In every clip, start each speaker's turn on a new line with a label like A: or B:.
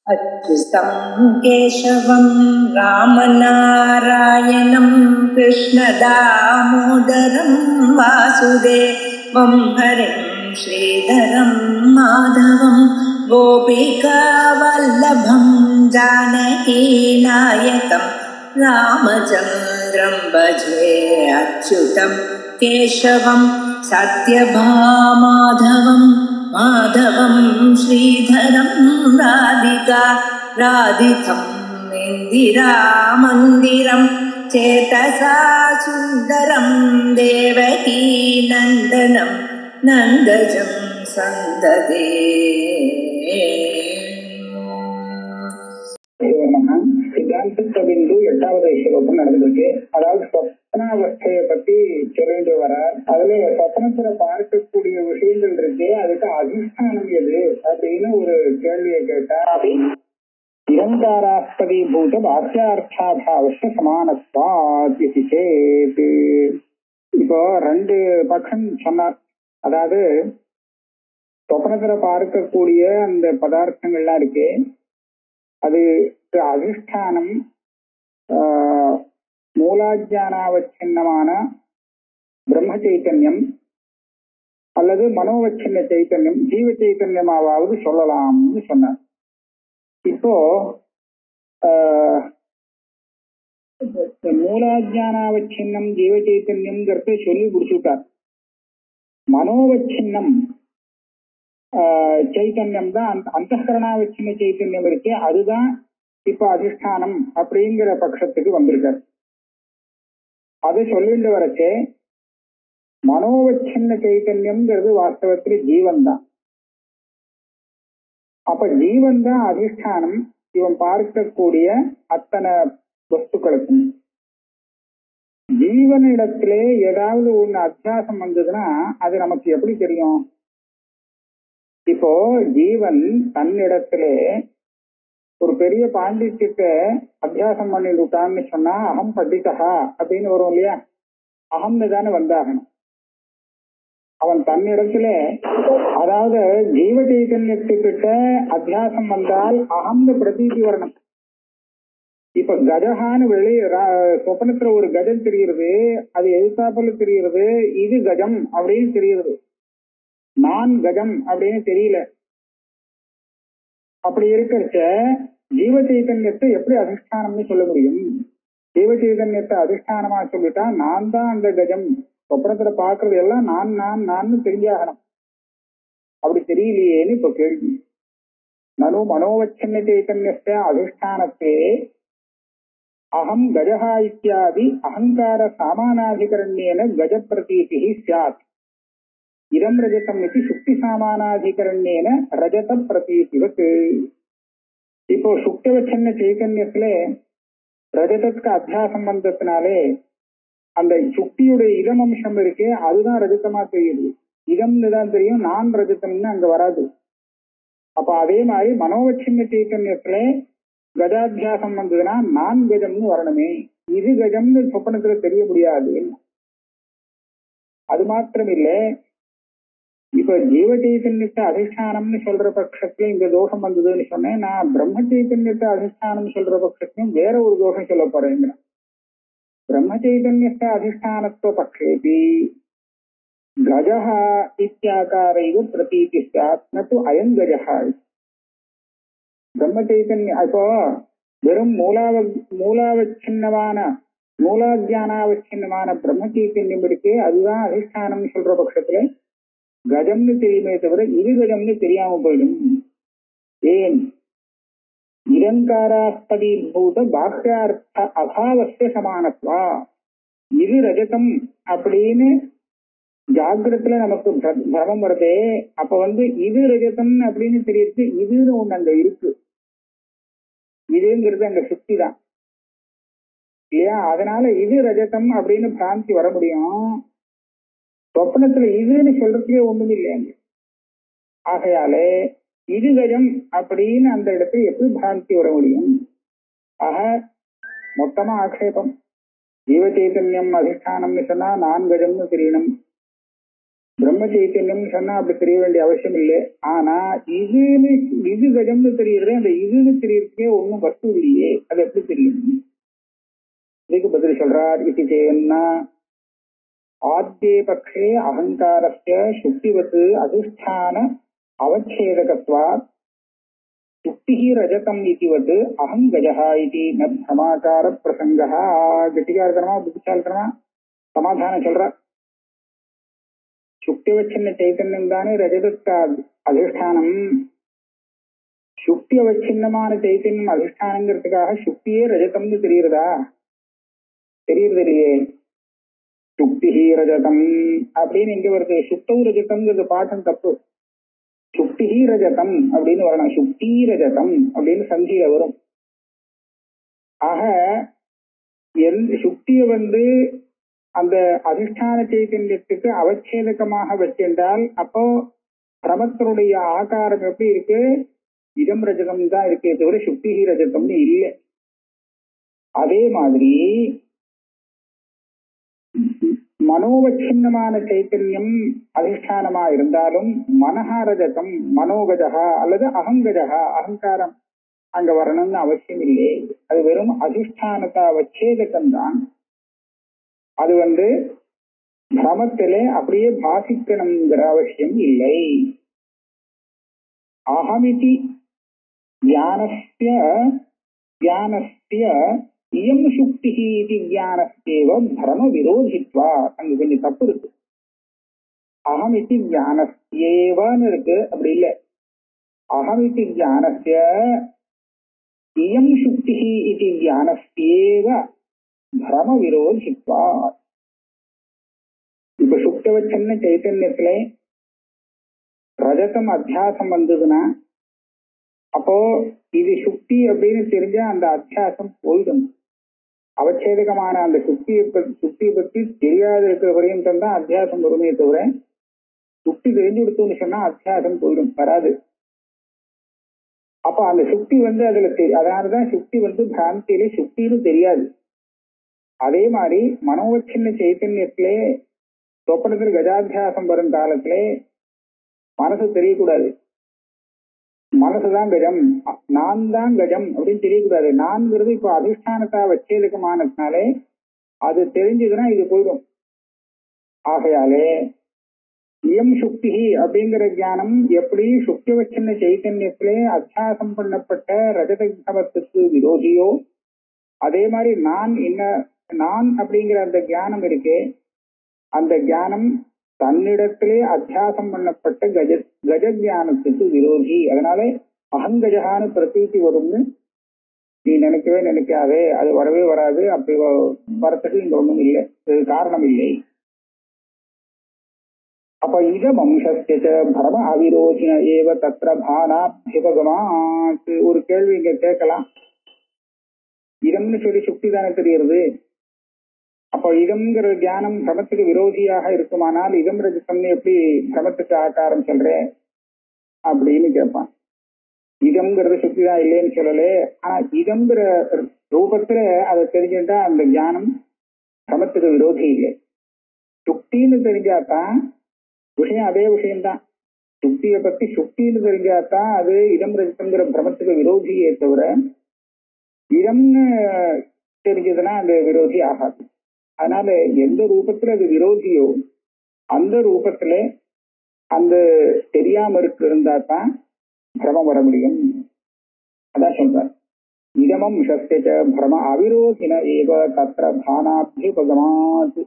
A: अच्युतं केशवं रामनारायणं कृष्णदामोदरं वासुदेवं हरिं श्रीधरं माधवं गोपिकावल्लभं जानकीनायकं रामचन्द्रं भजे। अच्युतं केशवं सत्यभामाधवं माधवं श्रीधरं राधितं इन्दिरामन्दिरं चेतसा सुन्दरं देवकी नन्दनं नन्दजं सन्ददे।
B: சித்தாந்தபிந்து 8வது ஸ்லோகம் நடந்திருக்கு. அதாவது சொப்னாவஸ்தையை பத்தி சொல்லிட்டு வர, அதுல சொப்னத்துல பார்க்கக்கூடிய விஷயங்கள் இருக்கு, அதுக்கு அதிஷ்டானம் எது அப்படின்னு ஒரு கேள்வியை கேட்டா, நிரந்தாராஸ்பதி பூத வாக்கியார்த்தாபாவச சமானத்வாத் சேத். இப்போ 2 பக்கம் சொன்னார். அதாவது சொப்னத்துல பார்க்கக்கூடிய அந்த பதார்த்தங்கள்லாம் இருக்கு, அது அதிஷ்டானம் மூலாஜானாவச்சின்னமான பிரம்ம சைத்தன்யம் அல்லது மனோவச்சின்ன சைத்தன்யம், ஜீவ சைத்தன்யமாவது சொல்லலாம்னு சொன்னார். இப்போ மூலாஜானாவச்சின்னம் ஜீவ சைத்தன்யம்ங்கிறத சொல்லி முடிச்சுட்டார். மனோவச்சின்னம் சைத்தன்யம் தான், அந்தகரணாவச்சின்ன சைத்தன்யம் இருக்கு, அதுதான் இப்ப அதிஷ்டானம் அப்படிங்கிற பட்சத்துக்கு வந்திருக்காரு. அதை சொல்லிட்டு வரச்சே மனோவச்சின்ன சைத்தன்யம்ங்கிறது வாஸ்தவத்துல ஜீவன் தான். அப்ப ஜீவன் தான் அதிஷ்டானம் இவன் பார்க்கக்கூடிய அத்தனை வஸ்துக்களுக்கும். ஜீவனிடத்திலே ஏதாவது ஒண்ணு அத்தியாசம் வந்ததுன்னா அது நமக்கு எப்படி தெரியும்? இப்போ ஜீவன் தன்னிடத்திலே ஒரு பெரிய பாண்டித்யத்தை அத்தியாசம் பண்ணிவிட்டான்னு சொன்னா அகம் பண்டிதா அப்படின்னு வரும் இல்லையா? அகம்னு தானே வந்தாகணும். அவன் தன்னிடத்துல, அதாவது ஜீவ சைத்தன்யத்துக்கிட்ட அத்தியாசம் வந்தால் அகம்னு பிரதீதி வரணும். இப்ப கஜகான்னு வெளியே சொப்பனத்துல ஒரு கஜம் தெரிகிறது, அது எதிர்த்தாப்புல தெரிகிறது, இது கஜம் அப்படின்னு தெரிகிறது, நான் கஜம் அப்படின்னு தெரியல. அப்படி இருக்கிறச்ச ஜீவ சைத்தன்யத்தை எப்படி அதிஷ்டானம்னு சொல்ல முடியும்? ஜீவ சைத்தன்யத்தை அதிஷ்டானமா சொல்லிட்டா நான் தான் அந்த கஜம், சொப்பனத்துல பாக்குறது எல்லாம் நான் நான் நான் தெரிஞ்சாகணும். அப்படி தெரியலையேன்னு இப்ப கேள்வி. நனு மனோவச்சின்ன சைத்தன்யத்தை அதிஷ்டானத்தே அகம் கஜஹா இத்தியாதி அகங்கார சாமானாதிகரண்யேன கஜ பிரதீதி ஸ்யாத். இதம் ரஜதம் இது சுக்தி சாமானாதிகரண்யேன ரஜத பிரதீதிவத். இப்போ சுக்தவச்சன்ன சைத்தன்யத்திலே ரஜதத்துக்கு அத்தியாசம் வந்ததுனாலே அந்த சுக்தியுடைய இதம் அம்சம் இருக்கே, அதுதான் ரஜதமா தெரியுது. இதம்னு தான் தெரியும், நான் ரஜதம்னு அங்க வராது. அப்ப அதே மாதிரி மனோவச்சின்ன சைத்தன்யத்திலே கஜாத்தியாசம் வந்ததுன்னா நான் கஜம்னு வரணுமே, இது கஜம்னு சொப்பனத்துல தெரிய முடியாது. அது மாத்திரம் இல்லை, இப்ப ஜீவ சைத்தன்யத்தை அதிஷ்டானம்னு சொல்ற பட்சத்துல இந்த தோஷம் வந்ததுன்னு சொன்னேன். நான் பிரம்ம சைத்தன்யத்தை அதிஷ்டானம் சொல்ற பட்சத்தையும் வேற ஒரு தோஷம் சொல்ல போறேங்க. பிரம்ம சைத்தன்யத்தை அதிஷ்டானத்துவ பட்சேபி கஜஹா இத்தியாகாரைவ பிரதீதி ஸ்யாத் நது அயம் கஜஹா. பிரம்ம சைத்தன்யம் இப்போ வெறும் மூலாவச்சின்னமான மூலாஜானாவச்சின்னமான பிரம்ம சைத்தன்யம் இருக்கே, அதுதான் அதிஷ்டானம் சொல்ற பட்சத்துல கஜம்னு தெரியுமே தவிர இது கஜம்னு தெரியாம போயிடும். ஏன்? நிரங்காராஸ்பதி பூத பாஹ்யார்த்த அபாவஸ்ய சமானத்வா. இது ரஜதம் அப்படின்னு ஜாகிரத்துல நமக்கு பிரமம் வருதே, அப்ப இது ரஜதம் அப்படின்னு தெரியுது, இதுன்னு ஒண்ணு அங்க இருக்கு, இதுங்கிறது அங்க சுத்தி தான் இல்லையா? அதனால இது ரஜதம் அப்படின்னு பிராந்தி வர முடியும். சொப்பனத்துல இதுன்னு சொல்றதுக்கே ஒண்ணும் இல்லையாங்க. ஆகையாலே இது கஜம் அப்படின்னு அந்த இடத்துல எப்படி பிராந்தி வர முடியும்? ஆக மொத்தமா ஆக்ஷேபம். ஜீவ சைத்தன்யம் அதிஷ்டானம்னு சொன்னா நான் கஜம்னு தெரியணும், பிரம்ம சைத்தன்யம் சொன்னா அப்படி தெரிய வேண்டிய அவசியம் இல்லை. ஆனா இது கஜம்னு தெரியுறது, அந்த இதுன்னு தெரியறதுக்கே ஒன்னும் வஸ்து இல்லையே, அது எப்படி தெரியும்? இதுக்கு பதில் சொல்றார். இது சேன்னா ஆத்யே பக்ஷே அகங்காரஸ்ய சுக்திவத் அதிஷ்டான அவச்சேதகத்வாத் சுக்திஹி ரஜதம் இதிவத் அகம் கஜஹா இதி ந பிரமாகார பிரசங்கஹ. கெட்டிகாரத்தனமா புத்திசாலித்தனமா சமாதானம் சொல்ற. சுக்திவச்சின்ன சைத்தன்யம் தானே ரஜதத்துக்கு அதிஷ்டானம். சுக்தி அவச்சின்னமான சைத்தன்யம் அதிஷ்டானங்கிறதுக்காக சுக்தியே ரஜதம்னு தெரியுறதா? தெரியுறது இல்லையே. சுக்தி ரஜதம் அப்படின்னு எங்க வருது? சுக்தௌ ரஜதம்ங்கிறது பாட்டம் தப்பு. சுக்தி ரஜதம் அப்படின்னு வரணும். சுக்தி ரஜதம் அப்படின்னு சந்தியில வரும். ஆக சுக்திய அந்த அதிஷ்டான சைத்தன்யத்துக்கு அவச்சேதகமாக வச்சிருந்தால் அப்போ பிரமத்தினுடைய ஆகாரம் எப்படி இருக்கு? இதம் ரஜதம் தான் இருக்கே தவிர சுக்தி ரஜதம்னு இல்லை. அதே மாதிரி மனோவச்சின்னமான சைத்தன்யம் அதிஷ்டானமா இருந்தாலும் மனஹா ரஜதம், மனோகஜகா அல்லது அகங்கஜகா, அகங்காரம் அங்க வரணும்னு அவசியம் இல்லை. அது வெறும் அதிஷ்டானதா வச்சேதகம் தான். அது பிரமத்திலே அப்படியே பாசிக்கணுங்கிற அவசியம் இல்லை. அகமிதி ஞானஸ்ய இயம் சுக்தி இது ஞானஸ்யேவ பிரம விரோதித்வா. அங்க கொஞ்சம் தப்பு இருக்கு. அகமிதி ஞானஸ்யேவன்னு இருக்கு, அப்படி இல்லை. அகமிதி ஞானஸ்ய இயம் சுக்தி இது ஞானஸ்யேவ பிரம விரோதித்வா. இப்ப சுக்தவச்சன்ன சைத்தன்யத்துல ரஜதம் அத்தியாசம் வந்ததுன்னா அப்போ இது சுக்தி அப்படின்னு தெரிஞ்சா அந்த அத்தியாசம் போயிடும். அவச்சேதகமான அந்த சுக்தியை பத்தி தெரியாத இருக்கிற வரையும் தான் அத்தியாசம் வருமே தவிர சுக்தி தெரிஞ்சு கொடுத்தோம்னு சொன்னா அத்தியாசம் போயிடும், வராது. அப்ப அந்த சுக்தி அதுல அதனாலதான் சுக்தி பிராந்தியிலே சுக்தின்னு தெரியாது. அதே மாதிரி மனோவச்சின்ன சைத்தன்யத்திலே சொப்பனத்தில் கஜாத்தியாசம் வரும் காலத்திலே மனசு தெரியக்கூடாது. மனசுதான் கஜம், நான் தான் கஜம் அப்படின்னு தெரியக்கூடாது. நான்கிறது இப்ப அதிஷ்டானத்தா வச்சேதுக்கமானதுனாலே அது தெரிஞ்சதுன்னா இது போயிடும். ஆகையாலே இயம் சுக்தி அப்படிங்கிற ஞானம் எப்படி சுக்தி வச்சின்ன சைத்தன்யத்திலே அத்தியாசம் பண்ணப்பட்ட ரஜதத்துக்கு விரோதியோ, அதே மாதிரி நான் அப்படிங்கிற அந்த ஞானம் இருக்கே, அந்த ஞானம் தன்னிடத்திலே அத்தியாசம் பண்ணப்பட்ட கஜ ஞானத்துக்கு விரோதி. அதனால அகங்கஜகான்னு பிரதீதி வரும்னு நீ நினைக்காதே, அது வரவே வராது. அப்படி வரத்துக்கு இங்க ஒண்ணும் இல்லை, காரணம் இல்லை. அப்ப இத வம்சஸ்ய பரம அவிரோதின ஏவ தத்ர பானாபிபகமாத். ஒரு கேள்வி இங்க கேட்கலாம். இதம்னு சொல்லி சுக்தி தானே தெரிகிறது. அப்போ இதம்ங்கிற தியானம் பிரமத்துக்கு விரோதியாக இருக்குமானால் இதம் ரஜிதம்னு எப்படி பிரமத்துக்கு ஆக்காரம் சொல்றேன் அப்படின்னு கேட்பான். இதம்ங்கிறது சுக்தி தான் இல்லைன்னு சொல்லலே, ஆனா இதம்ங்கிற ரூபத்துல அதை தெரிஞ்சுட்டா அந்த ஞானம் பிரமத்துக்கு விரோதி இல்லை. சுக்தின்னு தெரிஞ்சாதான் விஷயம் அதே விஷயம்தான். சுக்தியை பத்தி சுக்தின்னு தெரிஞ்சாதான் அது இதம் ரஜிதம்ங்கிற பிரமத்துக்கு விரோதியே தவிர இதம்னு தெரிஞ்சதுன்னா அந்த விரோதி ஆகாது. அதனால எந்த ரூபத்துல அது விரோதியோ அந்த ரூபத்துல அந்த தெரியாம இருந்தா தான் பிரமம் வர முடியும். அதான் சொல்றார். இதமம் சஸ்ய பிரம அவிரோதின ஏவ தத்ர பானாபிபகமாத்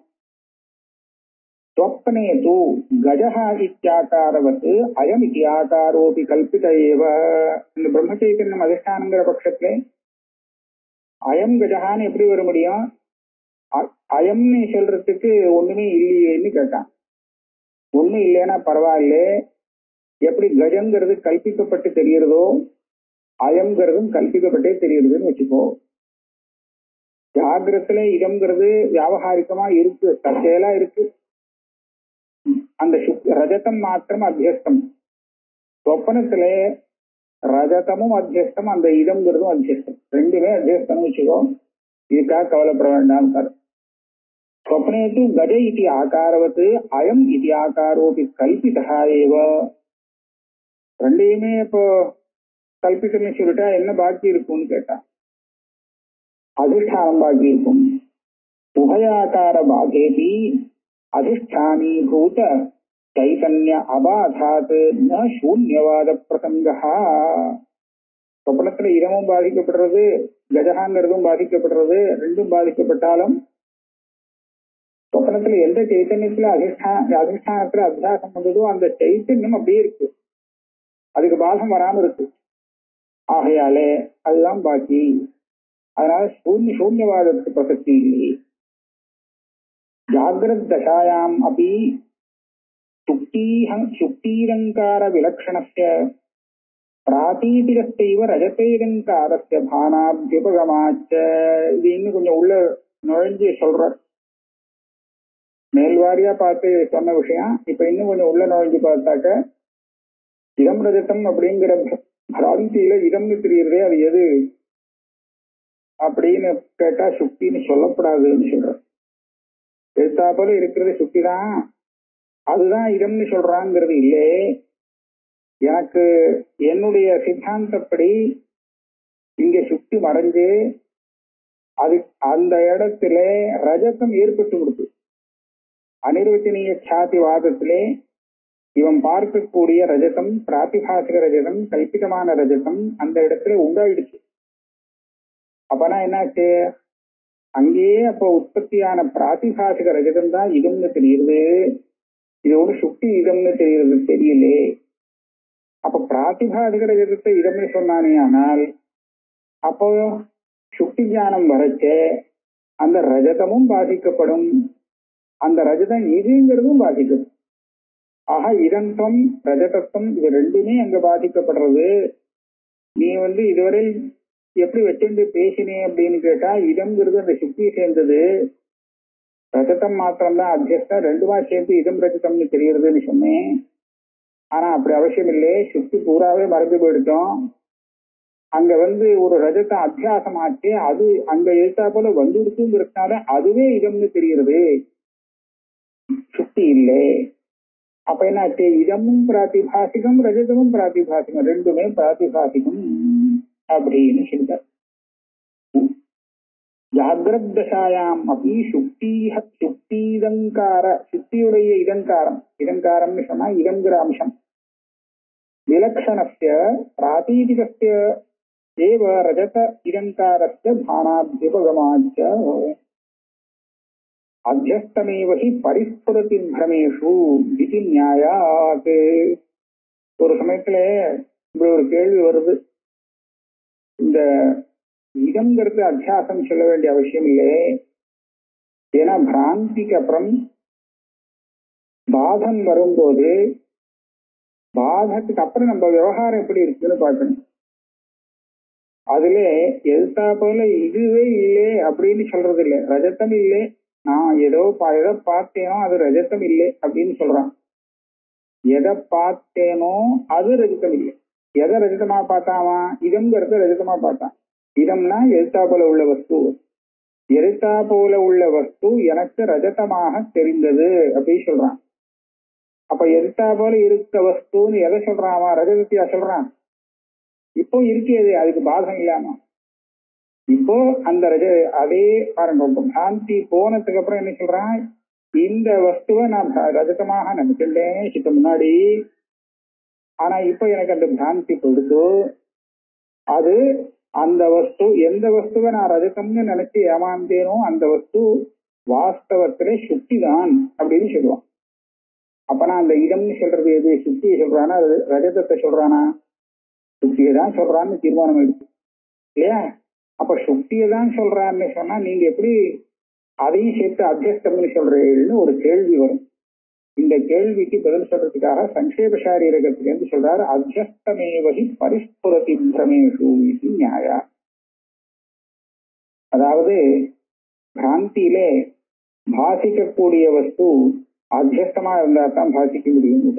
B: ஸ்வப்னே தூ கஜஹ இத்யாகாரவத் அயம் இத்யாகாரோபி கல்பித ஏவ. இந்த பிரம்ம சைத்தன்யம் அதிஷ்டானங்கிற பட்சத்துல அயம் கஜஹான்னு எப்படி வர முடியும்? அயம்னு சொல்றதுக்கு ஒண்ணுமே இல்லையேன்னு கேட்டான். ஒண்ணும் இல்லைன்னா பரவாயில்ல, எப்படி கஜங்கிறது கல்பிக்கப்பட்டு தெரியுறதோ அயம்ங்கிறதும் கல்பிக்கப்பட்டே தெரியுதுன்னு வச்சுக்கோ. ஜாகிரத்துல இதம்ங்கிறது வியாபகாரிகமா இருக்கு, தற்செயலா இருக்கு. அந்த ரஜதம் மாத்திரம் அத்தியஸ்தம். சொப்பனத்துல ரஜதமும் அத்தியஸ்தம், அந்த இதம்ங்கிறதும் அத்தியஸ்தம், ரெண்டுமே அத்தியஸ்தம் வச்சுக்கோ. இதுக்காக கவலைப்பட வேண்டாம் சார். स्वप्ने तु गज इति आकारवत् अयम इति आकारोपि कल्पितः एव. ரெண்டையுமே இப்போ கல்பித்தம்னு சொல்லிட்டா என்ன பாக்கி இருக்கும்னு கேட்டா அதிஷ்டானம் பாக்கி இருக்கும். உபயாகார பாகேபி அதிஷ்டானீபூத चैतन्य अबाधात न शून्यवाद प्रसंगः. சொப்பனத்துல இடமும் பாதிக்கப்படுறது, கஜகாங்கிறதும் பாதிக்கப்படுறது. ரெண்டும் பாதிக்கப்பட்டாலும் சொப்பனத்துல எந்த சைத்தன்யத்துல அதிஷ்டானத்துல அத்தியாசம் வந்ததோ அந்த சைத்தன்யம் அப்படியே இருக்கு, அதுக்கு பாதம் வராம இருக்கு. ஆகையாலே அதுதான் பாக்கி. அதனால சூன்யவாதத்துக்கு பிரசக்தி இல்லை. ஜாகிரத் தசாயாம் அப்படி சுக்தீரங்கார விலக்ஷணஸ்ய பிராதீதிகஸ்தைவ ரஜதேரங்காரஸ்ய பானாப்யுபகமாச்ச. இது இன்னும் கொஞ்சம் உள்ள நுழைஞ்சு சொல்ற, மேல்வாரியா பார்த்து சொன்ன விஷயம் இப்ப இன்னும் கொஞ்சம் உள்ள நுழைஞ்சு பார்த்தாக்க இடம் ரஜதம் அப்படிங்கிற பிராந்தியில இடம்னு தெரியுறதே அது எது அப்படின்னு கேட்டா சுக்தின்னு சொல்லப்படாதுன்னு சொல்ற. எழுத்தாப்போல இருக்கிறது சுக்தி தான், அதுதான் இடம்னு சொல்றாங்கிறது இல்லை. எனக்கு என்னுடைய சித்தாந்தப்படி இங்க சுக்தி மறைஞ்சு அது அந்த இடத்துல ரஜதம் ஏற்பட்டு கொடுத்து அனிர்வச்சனீய சாதிவாதத்திலே இவன் பார்க்கக்கூடிய ரஜதம் பிராதிபாசிக ரஜதம் கல்பிதமான ரஜதம் அந்த இடத்துல உண்டாயிடுச்சு. அப்பனா என்னாச்சு, அங்கேயே அப்போ உற்பத்தியான பிராதிபாசிக ரஜதம் தான் இதம்னு தெரியுது, இதோடு சுக்தி இதம்னு தெரியுது தெரியலே. அப்ப பிராதிபாசிக ரஜதத்தை இதம்னு சொன்னானே, ஆனால் அப்போ சுக்தி ஞானம் வரைச்சே அந்த ரஜதமும் பாதிக்கப்படும், அந்த ரஜதம் இதுங்கிறதும் பாதிக்கப்படும். ஆக இதந்தம் ரஜதத்துவம் இது ரெண்டுமே அங்க பாதிக்கப்படுறது. நீ இதுவரை எப்படி வச்சுட்டு பேசினே அப்படின்னு கேட்டா இதம்ங்கிறது அந்த சுக்தியை சேர்ந்தது, ரஜதம் மாத்திரம்தான் அத்தியஸ்தம், ரெண்டுமா சேர்ந்து இதம் ரஜதம்னு தெரியுறதுன்னு சொன்னேன். ஆனா அப்படி அவசியம் இல்லை, சுக்தி பூராவே மறைஞ்சு போயிடுச்சோம். அங்க ஒரு ரஜதம் அத்தியாசம் ஆச்சு, அது அங்க எழுத்தா போல வந்துடுச்சுங்கிறதுனால அதுவே இதம்னு தெரிகிறது, சுக்தி இல்லை. அப்ப என்னாச்சு, இதமும் பிராதிபாசிகம் ரஜதமும் பிராதிபாசிகம் ரெண்டுமே பிராதிபாசிகம் அப்படின்னு சொல்றார். ஜாகிரத் தசாயாம் அப்படி சுக்தீதங்கார சுக்தியுடைய இதங்காரம்னு சொன்னா இதங்கிற அம்சம் விலக்ஷணஸ்ய பிராதீதிகஸ்ய ஏவ ரஜத இதங்காரஸ்ய பானாத்யுபகமாச்ச அத்தியஸ்தமேவ ஹி பரிஸ்புரதி பிரமேஷு இது நியாயாத். ஒரு சமயத்துல இப்படி ஒரு கேள்வி வருது, இந்த இதங்கிறது அத்தியாசம் சொல்ல வேண்டிய அவசியம் இல்லை, ஏன்னா பிராந்திக்கு அப்புறம் பாதம் வரும்போது பாதத்துக்கு அப்புறம் நம்ம விவகாரம் எப்படி இருக்குன்னு பார்க்கணும். அதுல எழுத்தா போல இதுவே இல்லை அப்படின்னு சொல்றது இல்லை, ரஜத்தம் இல்லை, நான் எதை பார்த்தேனோ அது ரஜத்தம் இல்லை அப்படின்னு சொல்றான். எதை பார்த்தேனோ அது ரஜத்தம் இல்லை. எதை ரஜதமா பார்த்தாமா, இதம்ங்கிறத ரஜதமா பார்த்தான். இதம்னா எழுத்தா போல உள்ள வஸ்து, எழுத்தா போல உள்ள வஸ்து எனக்கு ரஜதமாக தெரிந்தது அப்படின்னு சொல்றான். அப்ப எழுத்தா போல இருக்க வஸ்துன்னு எதை சொல்றாமா, ரஜதத்தையா சொல்றான். இப்போ இருக்கிறது அதுக்கு பாதம் இல்லாம இப்போ அந்த அதே பாருங்க, பிராந்தி போனதுக்கு அப்புறம் என்ன சொல்றான், இந்த வஸ்துவை நான் ரஜதமாக நினைச்சிட்டேன் இதுக்கு முன்னாடி, ஆனா இப்ப எனக்கு அந்த பிராந்தி கொடுத்து அது அந்த வஸ்து எந்த வஸ்துவை நான் ரஜதம்னு நினைச்சு ஏமாந்தேனோ அந்த வஸ்து வாஸ்தவத்திலே சுக்தி தான் அப்படின்னு சொல்லுவான். அப்ப நான் அந்த இடம்னு சொல்றது எது, சுக்தியை சொல்றானா ரஜதத்தை சொல்றானா, சுக்தியை தான் சொல்றான்னு தீர்மானம் எடுத்து இல்லையா. அப்ப சுக்தியை தான் சொல்றான்னு சொன்னா நீங்க எப்படி அதையும் சேர்த்து அத்தியஸ்தம்னு சொல்றீங்கன்னு ஒரு கேள்வி வரும். இந்த கேள்விக்கு பதில் சொல்றதுக்காக சங்கேப சாரீரகத்திலிருந்து சொல்றாரு, அத்தியஸ்தமேவஹி பரிஸ்புரதி பிரமேஷு இது நியாயா. அதாவது பிராந்தியிலே பாசிக்கக்கூடிய வஸ்து அத்தியஸ்தமா இருந்தா தான் பாசிக்க முடியும்,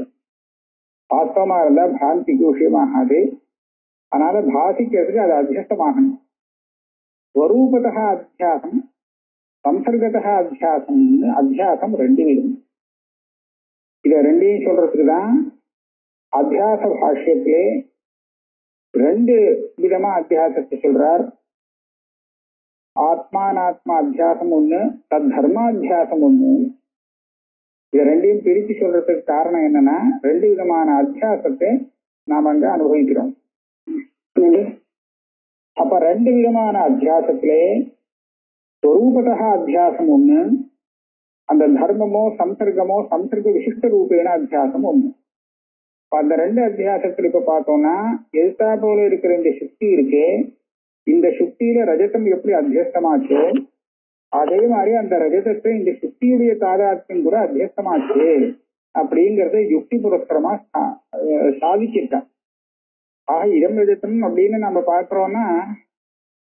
B: வாஸ்தவமா இருந்தா பிராந்திக்கு விஷயமாகாது. அதனால பாசிக்கிறதுக்கு அது அத்தியஸ்தமாகணும். ஸ்வரூபதா அத்தியாசம் சம்சர்கத அத்தியாசம் ரெண்டு விதம். இத ரெண்டையும் சொல்றதுக்குதான் அத்தியாச பாஷ்யத்திலே ரெண்டு விதமா அத்தியாசத்தை சொல்றார். ஆத்மானாத்மா அத்தியாசம் ஒண்ணு, தத் தர்மாத்தியாசம் ஒண்ணு. இது ரெண்டையும் பிரித்து சொல்றதுக்கு காரணம் என்னன்னா, ரெண்டு விதமான அத்தியாசத்தை நாம் அங்க அனுபவிக்கிறோம். அப்ப ரெண்டு விதமான அத்தியாசத்திலே ஸ்வரூபதா அத்தியாசம் ஒண்ணு, அந்த தர்மமோ சம்சர்க்க விசிஷ்ட ரூபேன அத்தியாசம் ஒண்ணு. அந்த ரெண்டு அத்தியாசத்துல இப்ப பார்த்தோம்னா, எதிர்த்தா போல இருக்கிற இந்த சுக்தி இருக்கே, இந்த சுக்தியில ரஜதம் எப்படி அத்தியஸ்தமாச்சோ அதே மாதிரி அந்த ரஜதத்தை இந்த சுக்தியுடைய தாதாத்மியம் கூட அத்தியஸ்தமாச்சு அப்படிங்கறத யுக்தி புரஸ்தரமா சாதிச்சிருக்கான். ஆக இடம் ரஜதம் அப்படின்னு நம்ம பார்க்கிறோம்னா,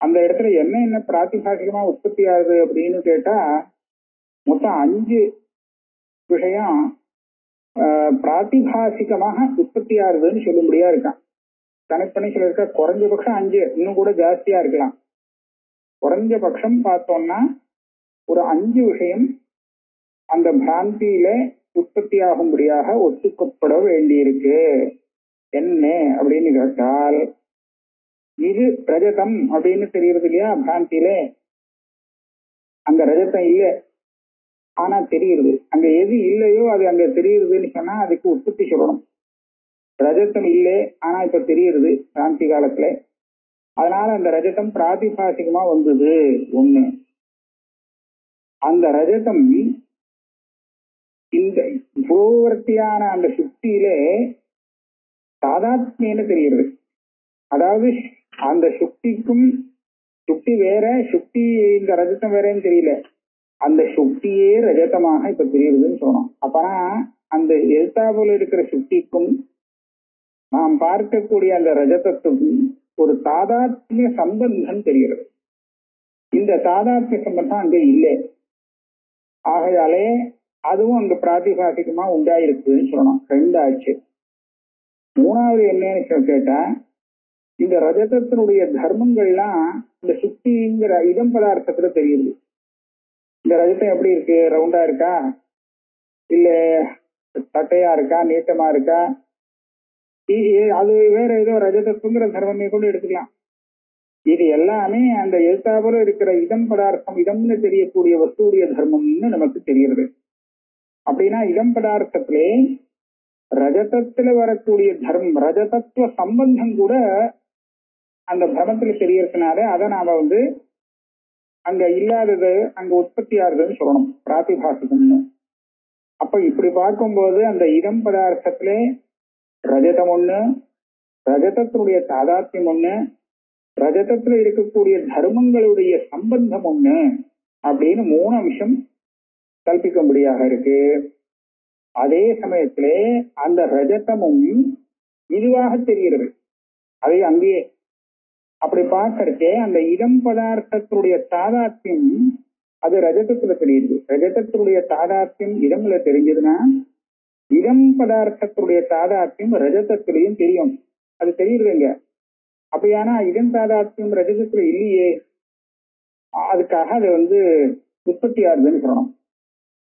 B: அந்த இடத்துல என்ன பிராத்திபாசிகமா உற்பத்தி ஆகுது அப்படின்னு கேட்டா, மொத்தம் 5 விஷயம் பிராத்திபாசிகமாக உற்பத்தி ஆகுதுன்னு சொல்லும்படியா இருக்கான். கனெக்ட் பண்ணி சொல்லிருக்க குறைஞ்சபட்சம் 5, இன்னும் கூட ஜாஸ்தியா இருக்கலாம். குறைஞ்சபட்சம் பார்த்தோம்னா ஒரு 5 விஷயம் அந்த பிராந்தியில உற்பத்தி ஆகும்படியாக ஒத்துக்கப்பட வேண்டியிருக்கு. என்ன அப்படின்னு கேட்டால், இது ரஜதம் அப்படின்னு தெரியுறது இல்லையா பிராந்தியில, அங்க ரஜதம் இல்லை ஆனா தெரியுது. அங்க எது இல்லையோ அது அங்க தெரியுதுன்னு சொன்னா அதுக்கு உற்பத்தி சொல்லணும். ரஜதம் இல்லை ஆனா இப்ப தெரியுது பிராந்தி காலத்துல, அதனால அந்த ரஜதம் பிராதிபாசிகமா வந்தது ஒண்ணு. அந்த ரஜதம் இந்த பூவர்த்தியான அந்த சுக்தியிலே தாதாத்மியன்னு தெரியுது. அதாவது அந்த சுக்திக்கும் சுக்தி வேற, சுக்தி இந்த ரஜதம் வேறன்னு தெரியல, அந்த சுக்தியே ரஜதமாக இப்ப தெரியுதுன்னு சொன்னோம். அப்பனா அந்த எழுத்தாப்புல இருக்கிற சுக்திக்கும் நாம் பார்க்கக்கூடிய அந்த ரஜதத்துக்கும் ஒரு தாதாத்மிய சம்பந்தம் தெரிகிறது. இந்த தாதாத்மிய சம்பந்தம் அங்க இல்லை. ஆகையாலே அதுவும் அங்க பிராதிபாசிகமா உண்டாயிருக்குன்னு சொல்லணும். 2 ஆச்சு. 3வது என்னன்னு கேட்டா, இந்த ரஜதத்தினுடைய தர்மங்கள்லாம் இந்த சுக்திங்கிற இடம் பதார்த்தத்துல தெரியுது. இந்த ரஜதம் எப்படி இருக்கு, ரவுண்டா இருக்கா இல்ல தட்டையா இருக்கா நீட்டமா இருக்கா, அது வேற ஏதோ ரஜதத்துங்கிற தர்மமே கூட எடுத்துக்கலாம். இது எல்லாமே அந்த எழுத்தாப்புல இருக்கிற இடம் பதார்த்தம், இடம்னு தெரியக்கூடிய வஸ்துடைய தர்மம்னு நமக்கு தெரிகிறது. அப்படின்னா இடம் பதார்த்தத்திலே ரஜதத்துல வரக்கூடிய தர்மம், ரஜதத்துவ சம்பந்தம் கூட அந்த பிரமத்துல தெரியறதுனால அதை நாம அங்க இல்லாதது அங்க உற்பத்தி ஆகுதுன்னு சொல்லணும், பிராதிபாசிகம்னு. அப்ப இப்படி பார்க்கும்போது அந்த இடம் பதார்த்தத்திலே ரஜதம் ஒண்ணு, ரஜதத்தினுடைய தாதாத்மியம் ஒண்ணு, ரஜதத்துல இருக்கக்கூடிய தர்மங்களுடைய சம்பந்தம் ஒண்ணு அப்படின்னு 3 அம்சம் கல்பிக்கும்படியாக இருக்கு. அதே சமயத்திலே அந்த ரஜதமும் இதுவாக தெரிகிறது. அதை அங்கேயே அப்படி பார்க்கறதே அந்த இடம் பதார்த்தத்தினுடைய தாதாத்மியம் அது ரஜதத்துல தெரியுது. ரஜதத்தினுடைய தாதாத்மியம் இடம்ல தெரிஞ்சதுன்னா இடம் பதார்த்தத்தினுடைய தாதாத்மியம் ரஜதத்திலையும் தெரியும். அது தெரியுதுங்க. அப்படியானா இடம் தாதாத்மியம் ரஜதத்துல இல்லையே, அதுக்காக அது உற்பத்தி ஆகுதுன்னு சொல்லணும்.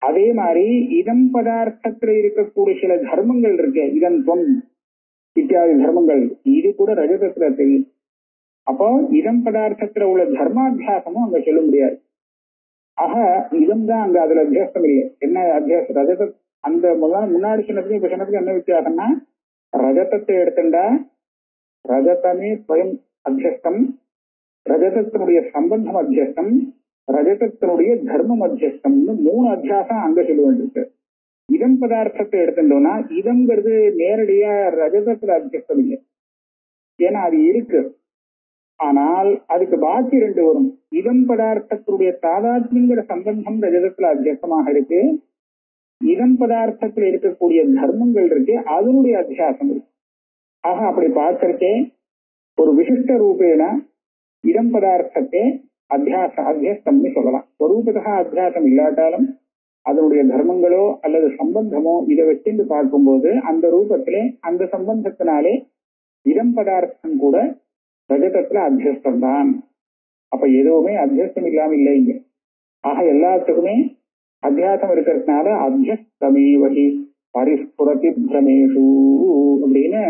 B: அதே மாதிரி இடம் பதார்த்தத்துல இருக்கக்கூடிய சில தர்மங்கள் இருக்கு, இதன் தொன் இத்தியாதி தர்மங்கள், இது கூட ரஜதத்துல தெரியும். அப்போ இடம் பதார்த்தத்துல உள்ள தர்மாத்தியாசமும் அங்க சொல்ல முடியாது. ஆக இதம் தான் அங்க அதுல அத்தியாசம் இல்லை. என்ன அத்தியாசம், ரஜத அந்த முன்னாடி சொன்னதுக்கு இப்ப சொன்னதுக்கு என்ன வித்தியாசம்னா, ரஜதத்தை எடுத்துட்டா ரஜதமே ஸ்வயம் அத்தியஸ்தம், ரஜதத்தினுடைய சம்பந்தம் அத்தியஸ்தம், ரஜதத்தினுடைய தர்மம் அத்தியஸ்தம்னு 3 அத்தியாசம் அங்க சொல்ல வேண்டியிருக்கு. இடம் பதார்த்தத்தை எடுத்துட்டோம்னா இதம்ங்கிறது நேரடியா ரஜதத்துல அத்தியஸ்தம் இல்லை, ஏன்னா அது இருக்கு. ஆனால் அதுக்கு பாக்கி 2 வரும். இடம் பதார்த்தத்துடைய தாதாத்மியங்கிற சம்பந்தம் ரஜதத்துல அத்தியாசமாக இருக்கு, இடம் பதார்த்தத்துல இருக்கக்கூடிய தர்மங்கள் இருக்கு, அதனுடைய அத்தியாசம் இருக்கு. ஆக அப்படி பார்க்கறதே ஒரு விசிஷ்ட ரூபேன இடம் பதார்த்தத்தை அத்தியாசம்னு சொல்லலாம். ஸ்வரூபதா அத்தியாசம் இல்லாட்டாலும் அதனுடைய தர்மங்களோ அல்லது சம்பந்தமோ இதை வச்சு பார்க்கும்போது அந்த ரூபத்திலே அந்த சம்பந்தத்தினாலே இடம் பதார்த்தம் கூட ரஜதத்துல அத்தியஸ்தம் தான். அப்ப எதுவுமே அத்தியஸ்தம் இல்லாம இல்லை இங்க. ஆக எல்லாத்துக்குமே அத்தியாசம் இருக்கிறதுனால அத்தியஸ்தமேவகி பரிஸ்புரதி பிரமேஷு அப்படின்னு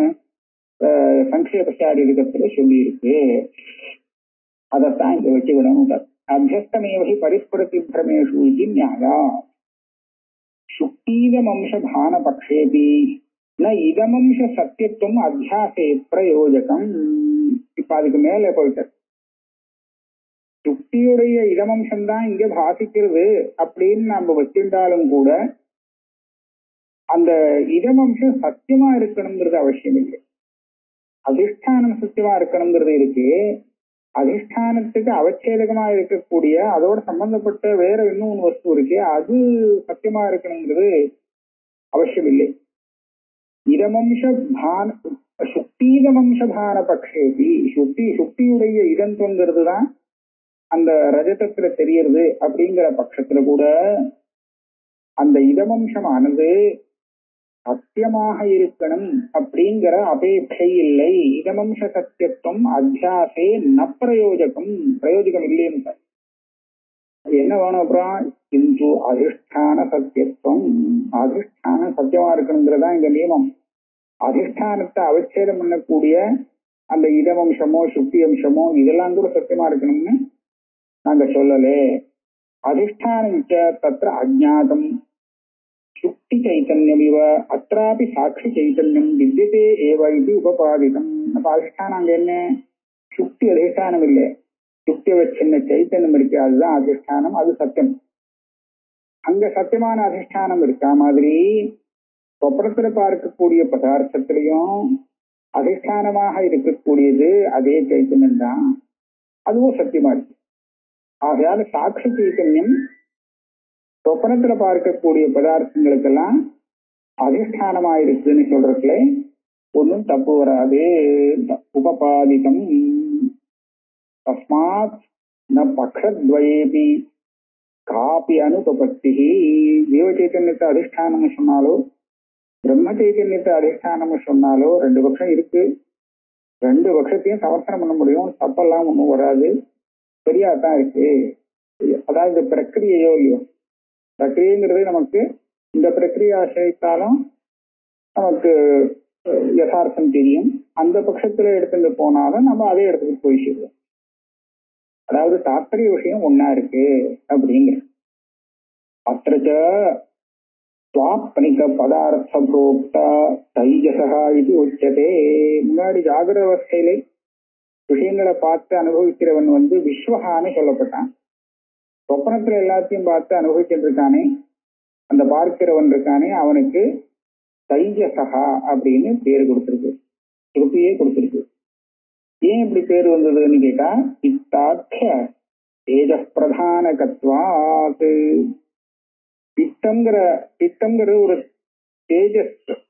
B: சங்கேபசாரிகத்துல சொல்லி இருக்கு. அதைத்தான் இங்க வச்சுக்கணும். அத்தியஸ்தமேவகி பரிஸ்புரதி பிரமேஷு இது நியாயா சுக்தீதமம்ச பான பக்ஷேபி ந இதமம்ச சத்தியத்துவம் அத்தியாசே பிரயோஜகம். இப்ப அதுக்கு மேல போயிட்டு சுக்தியுடைய இதமம்சம் தான் இங்க பாசிக்கிறது அப்படின்னு நம்ம வச்சிருந்தாலும் கூட அந்த இதமம்சம் சத்தியமா இருக்கணுங்கிறது அவசியம் இல்லை. அதிஷ்டானம் சத்தியமா இருக்கணுங்கிறது இருக்கு. அதிஷ்டானத்துக்கு அவச்சேதகமா இருக்கக்கூடிய அதோட சம்பந்தப்பட்ட வேற இன்னொன்று வஸ்து இருக்கு, அது சத்தியமா இருக்கணுங்கிறது அவசியம் இல்லை. இதமம்ச பான சுக்தீதமம்ச பான பக்ஷேபி சுக்தியுடைய இதந்தங்கிறது தான் அந்த ரஜதத்துல தெரியறது அப்படிங்கிற பட்சத்துல கூட அந்த இதமம்சமானது சத்தியமாக இருக்கணும் அப்படிங்கிற அபேட்சை இல்லை. இதமம்ச சத்தியத்துவம் அத்தியாசே ந பிரயோஜகம் இல்லைன்னு என்ன வேணும் அப்புறம் இந்து அதிஷ்டான சத்தியத்துவம். அதிஷ்டான சத்தியமா இருக்கணுங்கிறதா இந்த நியமம். அதிஷ்டானத்தை அவச்சேதம் பண்ணக்கூடிய அந்த இதமம்சமோ சுக்தி அம்சமோ இதெல்லாம் கூட சத்தியமா இருக்கணும்னு நாங்க சொல்லலே. அதிஷ்டானம் தத்திர அஜ்ஞாதம் சுக்தி சைத்தன்யம் இவ அत्रापि சாட்சி சைத்தன்யம் வித்யதே ஏவ இது உபபாதிதம். அப்ப அதிஷ்டானம் அங்க என்ன? சுக்தி அதிஷ்டானம் இல்லை, சுக்தியை வச்சின்ன சைத்தன்யம் இருக்கு, அதுதான் அதிஷ்டானம், அது சத்தியம். அங்க சத்தியமான அதிஷ்டானம் இருக்கா மாதிரி சொப்னத்துல பார்க்கக்கூடிய பதார்த்தத்திலையும் அதிஷ்டானமாக இருக்கக்கூடியது அதே சைத்தன்யம் தான், அதுவும் சத்தியமா இருக்கு. ஆகையால சாட்சி சைத்தன்யம் சொப்பனத்துல பார்க்கக்கூடிய பதார்த்தங்களுக்கெல்லாம் அதிஷ்டானமா இருக்குன்னு சொல்றதுல ஒன்னும் தப்பு வராது. உபபாதிதம் தஸ்மாத் ந பக்ஷத்வயேபி காபி அனுபபத்தி. ஜீவ சைத்தன்யத்தை அதிஷ்டானம் சொன்னாலோ பிரம்ம சைத்தன்யத்தை அதிஷ்டானம் சொன்னாலோ ரெண்டு பட்சம் இருக்கு. ரெண்டு பட்சத்தையும் சமர்த்தனம் பண்ண முடியும், தப்பெல்லாம் ஒன்றும் வராது, சரியாதான் இருக்கு. அதாவது இந்த பிரக்கிரியையோ இல்லையோ, பிரக்கிரியங்கிறது நமக்கு இந்த பிரக்கிரியை ஆசிரித்தாலும் நமக்கு யதார்த்தம் தெரியும். அந்த பட்சத்துல எடுத்துட்டு போனாலும் நம்ம அதே இடத்துக்கு போய் சேருவோம். அதாவது தாத்பரிய விஷயம் ஒன்னா இருக்கு அப்படிங்கிற அத்திரச்ச சுவாப்னிக பதார்த்த புரோக்தா தைஜசா இது உச்சதே. முன்னாடி ஜாகிர அவஸ்தையிலே விஷயங்களை பார்த்து அனுபவிக்கிறவன் விஸ்வகான்னு சொல்லப்பட்டான். சொப்பனத்துல எல்லாத்தையும் பார்த்து அனுபவிச்சுட்டு இருக்கானே அந்த பார்க்கிறவன் இருக்கானே அவனுக்கு தைஜசகா அப்படின்னு பேரு கொடுத்திருக்கு, திருப்தியே கொடுத்திருக்கு. ஏன் இப்படி பேர் வந்ததுன்னு கேட்டா பித்தாட்ச தேஜ பிரதானகத்வாத். பித்தம்ங்கிற ஒரு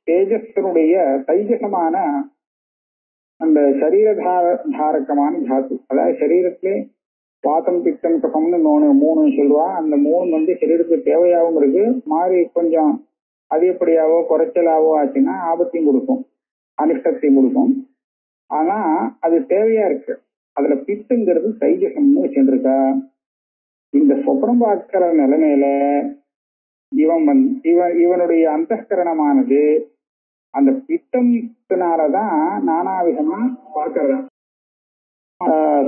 B: தேஜஸ்னுடைய தைஜசமான அந்த சரீரதாரகமான தாத்து. அதாவது சரீரத்திலே வாத்தம் பித்தம் கஃபம்னு மூணு சொல்லுவா. அந்த மூணு சரீரத்துக்கு தேவையாகவும் இருக்கு, மாறி கொஞ்சம் அதிகப்படியாவோ குறைச்சலாவோ ஆச்சுன்னா ஆபத்தையும் கொடுக்கும், அனிஷ்டத்தையும் கொடுக்கும். ஆனா அது தேவையா இருக்கு. அதுல பித்துங்கிறது தைஜசம்னு வச்சுருக்கா. இந்த சொப்னம் பார்க்கிற நிலைமையில இவனுடைய அந்தஸ்கரணமானது அந்த பித்தத்தினாலதான் நானாவிதமா பார்க்கறதா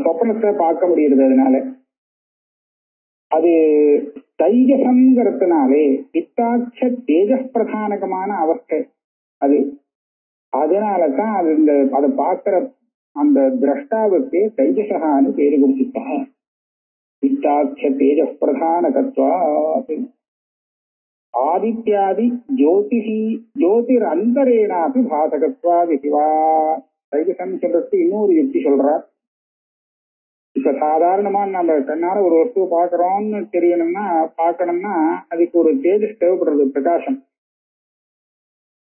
B: சொப்பனத்தை பார்க்க முடியுது. அதனால அது தைஜசம்ங்கிறதுனாலே பித்தாட்ச தேஜ பிரதானகமான அவஸ்தை அது. அதனாலதான் அது அதை பார்க்கிற அந்த திரஷ்டாவுக்கு தைஜசகான்னு பேரு கொடுத்துட்டாங்க. பித்தாட்ச தேஜ பிரதானகத்வா ஆதித்யாதி ஜோதிர் அந்தரேனாபி பாசகத்வாதி சிவா. தைஜசம் சொல்றதுக்கு இன்னொரு யுக்தி சொல்றார். இப்ப சாதாரணமா நம்ம கண்ணால ஒரு வஸ்துவை பார்க்கறோம்னு பார்க்கணும்னா அதுக்கு ஒரு தேஜஸ் தேவைப்படுறது, பிரகாசம்.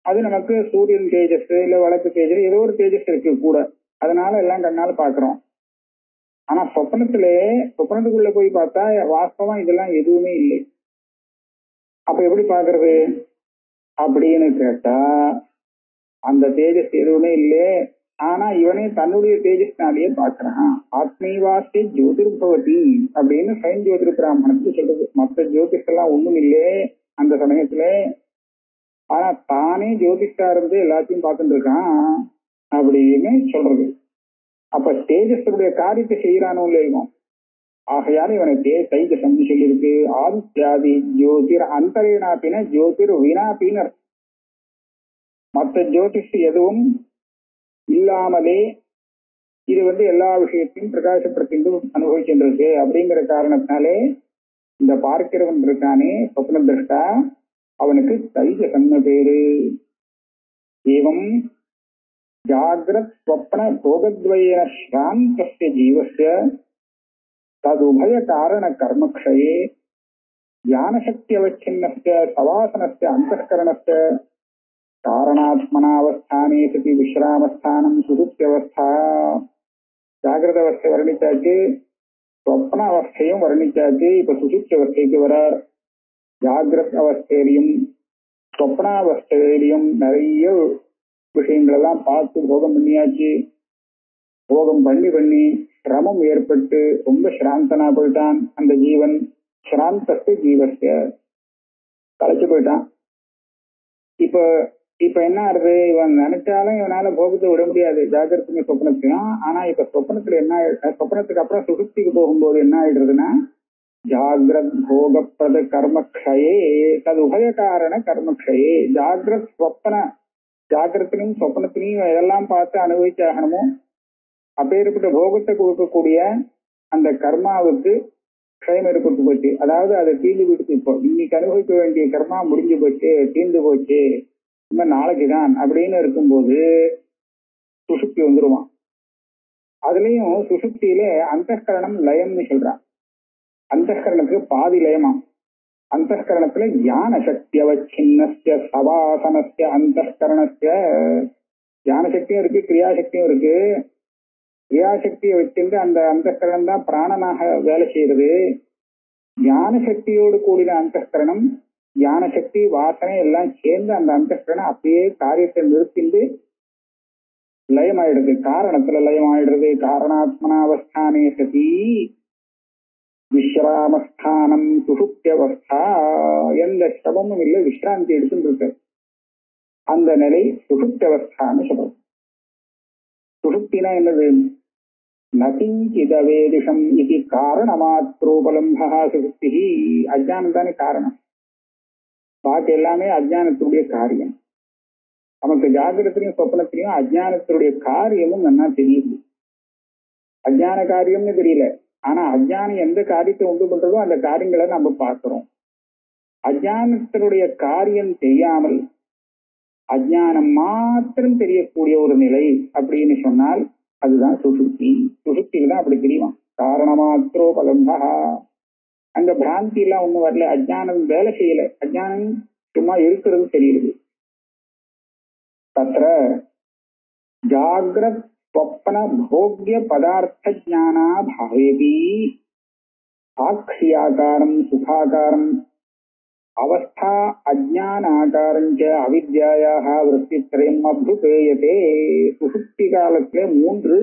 B: அது நமக்கு சூரியன் தேஜஸ் இல்ல வழக்கு தேஜஸ் ஏதோ ஒரு தேஜஸ் இருக்கு கூட, அதனால எல்லாம் கண்ணால பாக்குறோம். ஆனா சொப்பனத்துக்குள்ள போய் பார்த்தா வாஸ்தவம் இதெல்லாம் எதுவுமே இல்லை. அப்ப எப்படி பாக்குறது அப்படின்னு கேட்டா அந்த தேஜஸ் எதுவுமே இல்லை, ஆனா இவனே தன்னுடைய தேஜஸ்னாலேயே பாக்குறான். ஆத்மீவாஸ்தே ஜோதிர்பவதி அப்படின்னு சைன் ஜோதிர் பிராமணத்துக்கு சொல்றது. மற்ற ஜோதிஷ் எல்லாம் ஒண்ணும் இல்லையே அந்த சமயத்துல. ஆனா தானே ஜோதிஷா இருந்து எல்லாத்தையும் பார்த்துட்டு இருக்கான் அப்படின்னு சொல்றது. அப்ப தேஜஸுடைய காரியத்தை செய்யறானோ இல்லையும். ஆகையால இவனை தைஜசம் சொல்லியிருக்கு. ஆதித்யாதி ஜோதிர் அந்தரேனாப்பின ஜோதிர் வினாப்பினர். மற்ற ஜோதிஷ் எதுவும் இல்லாமலே இது எல்லா விஷயத்தையும் பிரகாசப்படுத்தி அனுபவிச்சுருக்கு. அப்படிங்கிற காரணத்தினாலே இந்த பார்க்கிறவன் இருக்கானே சொப்ன திருஷ்டா, அவனுக்கு தைஜசம்னு பேரு. ஏவம் ஜாகிரத் ஸ்வப்ன போகத்வயேன ஸ்ராந்தஸ்ய ஜீவஸ்ய ததுபய காரண கர்மக்ஷயே ஞானசக்தியவச்சின்னஸ்ய சவாசனஸ்ய அந்தஸ்கரணஸ்ய காரணாத்மனாவஸ்தானே சதி விஸ்ராமஸ்தானம் சுசுப்தியவஸ்தா. ஜாகிரத அவஸ்தை வர்ணிச்சாச்சு, ஸ்வப்ன அவஸ்தையும் வர்ணிச்சாச்சு. இப்ப சுசுப்தி அவஸ்தைக்கு வரார். ஜாகிரத் அவஸ்தையிலையும் ஸ்வப்னாவஸ்தையிலையும் நிறைய விஷயங்கள் எல்லாம் பார்த்து போகம் பண்ணியாச்சு. போகம் பண்ணி சிரமம் ஏற்பட்டு ரொம்ப சிராந்தனா போயிட்டான் அந்த ஜீவன். சிராந்தத்து ஜீவஸ்ய கலைச்சு போயிட்டான். இப்ப என்ன ஆகுது, இவன் நினைச்சாலும் இவனால போகத்தை விட முடியாது ஜாகிரத்துக்கு சொப்னத்தையும். ஆனா இப்ப சொப்னத்துல என்ன, சொப்னத்துக்கு அப்புறம் சுசுப்திக்கு போகும்போது என்ன ஆயிடுறதுன்னா ஜாகிரத் போகப்பிரத கர்மக்ஷயே தது உபய காரண கர்மக்ஷயே. ஜாகிரத் ஸ்வப்ன, ஜாகிரத்திலையும் சொப்னத்திலையும் எதெல்லாம் பார்த்து அனுபவிச்சாகணுமோ அப்பேற்பட்ட போகத்தை கொடுக்கக்கூடிய அந்த கர்மாவுக்கு க்ஷயம் ஏற்பட்டு போச்சு. அதாவது அதை தீர்ந்து விடுத்து. இப்போ இன்னைக்கு அனுபவிக்க வேண்டிய கர்மா முடிஞ்சு போச்சு, தீர்ந்து போச்சு, இன்னும் நாளைக்குதான் அப்படின்னு இருக்கும்போது சுசுப்தி வந்துருவான். அதுலயும் சுசுப்தியில அந்தஸ்கரணம் லயம்னு சொல்றான். அந்தஸ்கரணத்துக்கு பாதி லயமா. அந்தஸ்கரணத்துல ஞான சக்தி அவச்சின்னஸ்ய சவாசனஸ்ய அந்தஸ்கரணஸ்ய. ஞான சக்தியும் இருக்கு, கிரியாசக்தியும் இருக்கு. கிரியாசக்தியை வச்சிருந்து அந்த அந்தஸ்கரணம் தான் பிராணனாக வேலை செய்யறது. ஞான சக்தியோடு கூடின அந்தஸ்கரணம், ஞான சக்தி வாசனை எல்லாம் சேர்ந்து அந்த அந்தஸ்கரணம் அப்படியே காரியத்தை நிறுத்திண்டு லயமாயிடுது, காரணத்துல லயமாயிடுறது. காரணாத்மனாவஸ்தானே சதி விஸ்ராமஸ்தானம் சுசுப்தியவஸ்தா. எந்த சிரமமும் இல்லை, விஸ்ராந்தி எடுத்துட்டு இருக்கு. அந்த நிலை சுசுப்தியவஸ்தான்னு சொல்றது. சுசுப்தினா என்னது? நகிஞ்சிதவேதிஷம் இது காரணமாத்ரோபலம்பா சுசுப்தி. அஜ்ஞானம் தானே காரணம், பாக்கி எல்லாமே அஜ்ஞானத்துடைய காரியம். நமக்கு ஜாகிரத்திலையும் சொப்பனத்திலையும் அஜ்ஞானத்தினுடைய காரியமும் நல்லா தெரியுது. அஜ்ஞான காரியம்னு தெரியல, ஆனா அஜ்ஞானம் எந்த காரியத்தை உண்டு பண்றதோ அந்த காரியங்களை நம்ம பார்க்கிறோம். அஜ்ஞானத்தினுடைய காரியம் தெரியாமல் அஜ்ஞானம் மாத்திரம் தெரியக்கூடிய ஒரு நிலை அப்படின்னு சொன்னால் அதுதான் சுசுப்தி. சுசுப்திக்கு தான் அப்படி தெரியும். காரணமாத்திரோ பலம்பா. அங்க பிராந்தி எல்லாம் ஒண்ணும் வரல, அஜ்ஞானம் வேலை செய்யல, அஜ்ஞானம் சும்மா இருக்கிறது தெரியுது. தத்ர ஜாகிரத் ஸ்வப்ன போக்ய பதார்த்த ஜானா பாவேபி ஆக்ஷியாகாரம் சுகாகாரம் அவஸ்தா அஜ்ஞானாகாரஞ்ச அவித்யாயாக விருத்தித்ரயம் அபுபேயதே. சுசுப்தி காலத்திலே 3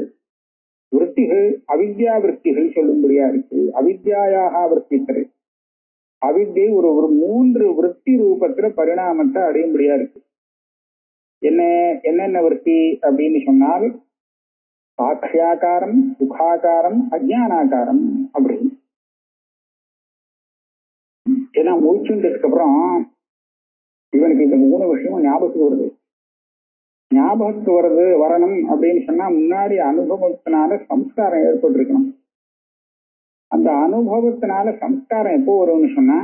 B: விருத்திகள், அவித்யா விருத்திகள் சொல்லும்படியா இருக்கு. அவித்யாயாக விருத்தித்ரே, அவித்யை ஒரு 3 விருத்தி ரூபத்துல பரிணாமத்தை அடையும்படியா இருக்கு. என்னென்ன விருத்தி அப்படின்னு சொன்னால் சாட்சியாகாரம், சுகாகாரம், அஜ்ஞானாகாரம் அப்படின்னு. ஏன்னா முடிச்சுட்டதுக்கு அப்புறம் இவனுக்கு இந்த 3 விஷயமும் ஞாபகத்துக்கு வருது. ஞாபகத்துக்கு வரணும் அப்படின்னு சொன்னா முன்னாடி அனுபவத்தினால சம்ஸ்காரம் ஏற்பட்டிருக்கணும். அந்த அனுபவத்தினால சம்ஸ்காரம் எப்போ வரும்னு சொன்னா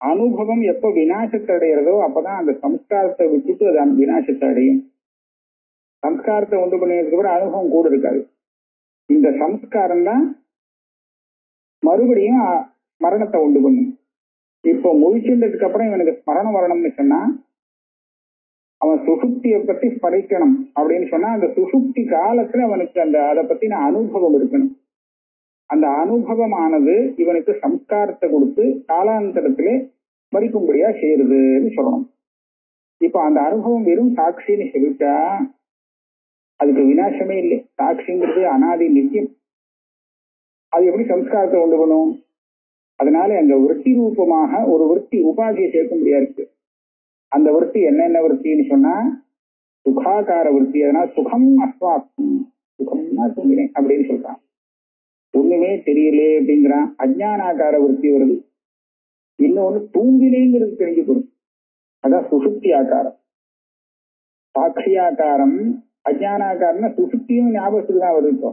B: அனுபவம் எப்ப விநாசத்தை அடைகிறதோ அப்பதான் அந்த சம்ஸ்காரத்தை விட்டுட்டு அது அந்த விநாசத்தை அடையும். சம்ஸ்காரத்தை உண்டு பண்ணியதுக்கு அப்புறம் அனுபவம் கூட இருக்காது. இந்த சம்ஸ்காரம் தான் மறுபடியும் மரணத்தை உண்டு பண்ணும். இப்போ முழிச்சுட்டதுக்கு அப்புறம் இவனுக்கு ஸ்மரணம் வரணும்னு சொன்னா அவன் சுசுப்தியை பத்தி படிக்கணும் அப்படின்னு சொன்னா அந்த சுசுப்தி காலத்துல அவனுக்கு அதை பத்தின அனுபவம் இருக்கணும். அந்த அனுபவமானது இவனுக்கு சம்ஸ்காரத்தை கொடுத்து காலாந்தரத்திலே மறிக்கும்படியா செய்யுதுன்னு சொல்லணும். இப்ப அந்த அனுபவம் வெறும் சாட்சின்னு சொல்லிட்டா அதுக்கு விநாசமே இல்லை. சாட்சிங்கிறது அனாதி நித்தியம். அது எப்படி சம்ஸ்காரத்தை கொண்டு பண்ணும்? அதனால அந்த விற்பி ரூபமாக ஒரு விற்பி உபாதியை சேர்க்க முடியாது. அந்த விற்பி என்னென்ன விற்பின்னு சொன்னா சுகாகார விற்பி. அதனால சுகம் அஸ்வாப்தம், சுகம்னா தூங்கினேன் அப்படின்னு சொல்றான். ஒண்ணுமே தெரியலே அப்படிங்கிறான். அஜ்ஞானாகார விற்பி வருது. இன்னொன்னு தூங்கினேங்கிறது தெரிஞ்சு போடும். அதான் சுசுப்தி ஆகாரம். சாட்சியாக்காரம் அஜ்ஞானாகாரம்னா சுசுப்தியும் ஞாபகத்துக்கு தான் வருது. இப்போ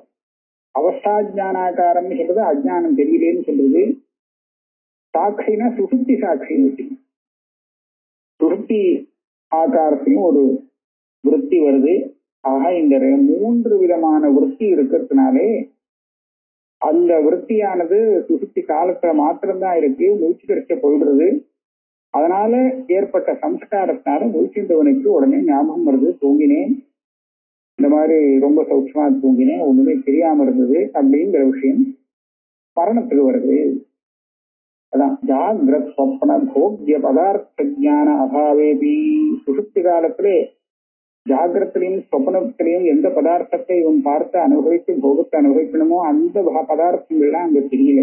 B: அவஸ்தாஜானாகாரம்னு சொல்றது அஜ்ஞானம் தெரியலேன்னு சொல்றது. சாட்சினா சுசுப்தி சாட்சி. சுசுப்தி ஆகாரத்தையும் ஒரு விருத்தி வருது. ஆக இந்த 3 விதமான விருத்தி இருக்கிறதுனாலே அந்த விருத்தியானது சுசுப்தி காலத்துல மாத்திரம்தான் இருக்கு. மூச்சு கிடைச்ச போயிடுறது. அதனால ஏற்பட்ட சம்ஸ்காரத்தினால மூச்சுண்டவனுக்கு உடனே ஞாபகம் வருது, தூங்கினேன், இந்த மாதிரி ரொம்ப சௌட்சமா தூங்கினேன், ஒண்ணுமே தெரியாம இருந்தது அப்படிங்கிற விஷயம் மரணத்துக்கு வருது. அதான் ஜாகிரத் சொப்பன போக்ய பதார்த்த ஜான அபாவேபி. சுசுப்தி காலத்திலே ஜாகிரத்திலையும் சொப்பனத்திலையும் எந்த பதார்த்தத்தை இவன் பார்த்து அனுபவித்து போகத்தை அனுபவிக்கணுமோ அந்த பதார்த்தங்கள்லாம் அங்க தெரியல.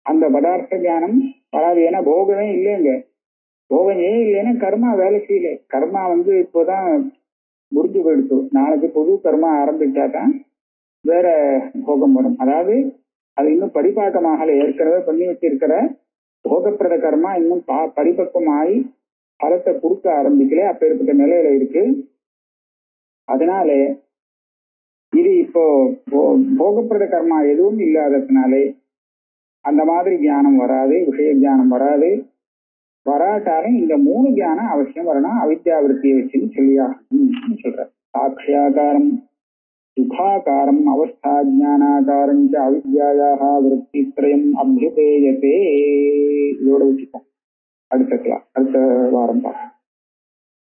B: அந்த பதார்த்த ஞானம் வராது. ஏன்னா போகமே இல்லைங்க. போகம் ஏன் இல்லைன்னா கர்மா வேலை செய்யல. கர்மா இப்போதான் முடிஞ்சு போயிடுச்சு. நாளைக்கு புது கர்மா ஆரம்பிச்சாதான் வேற போகம் வரும். அதாவது அது இன்னும் பரிபாக்கமாகல. ஏற்கனவே பண்ணி வச்சிருக்கிற போகப்பிரத கர்மா இன்னும் பரிபக்குவமாயி பலத்தை கொடுக்க ஆரம்பிக்கல. அப்பேற்பட்ட நிலையில இருக்கு. அதனால இது இப்போ போகப்பிரத கர்மா எதுவும் இல்லாததுனாலே அந்த மாதிரி ஞானம் வராது, விஷய ஞானம் வராது. வராட்டாலும் இந்த 3 ஞானம் அவசியம் வரணும். அவித்யாவிருத்தியை வச்சுன்னு சொல்லியாகணும் சொல்ற. சாட்சியாகாரம் சுகாகாரம் அவஸ்தா ஜானாகாரம் அவித்யாயாக விருத்தித்ரயம் அபியுபேயதே. இதோட வச்சுப்போம். அடுத்த வாரம் பார்ப்போம்.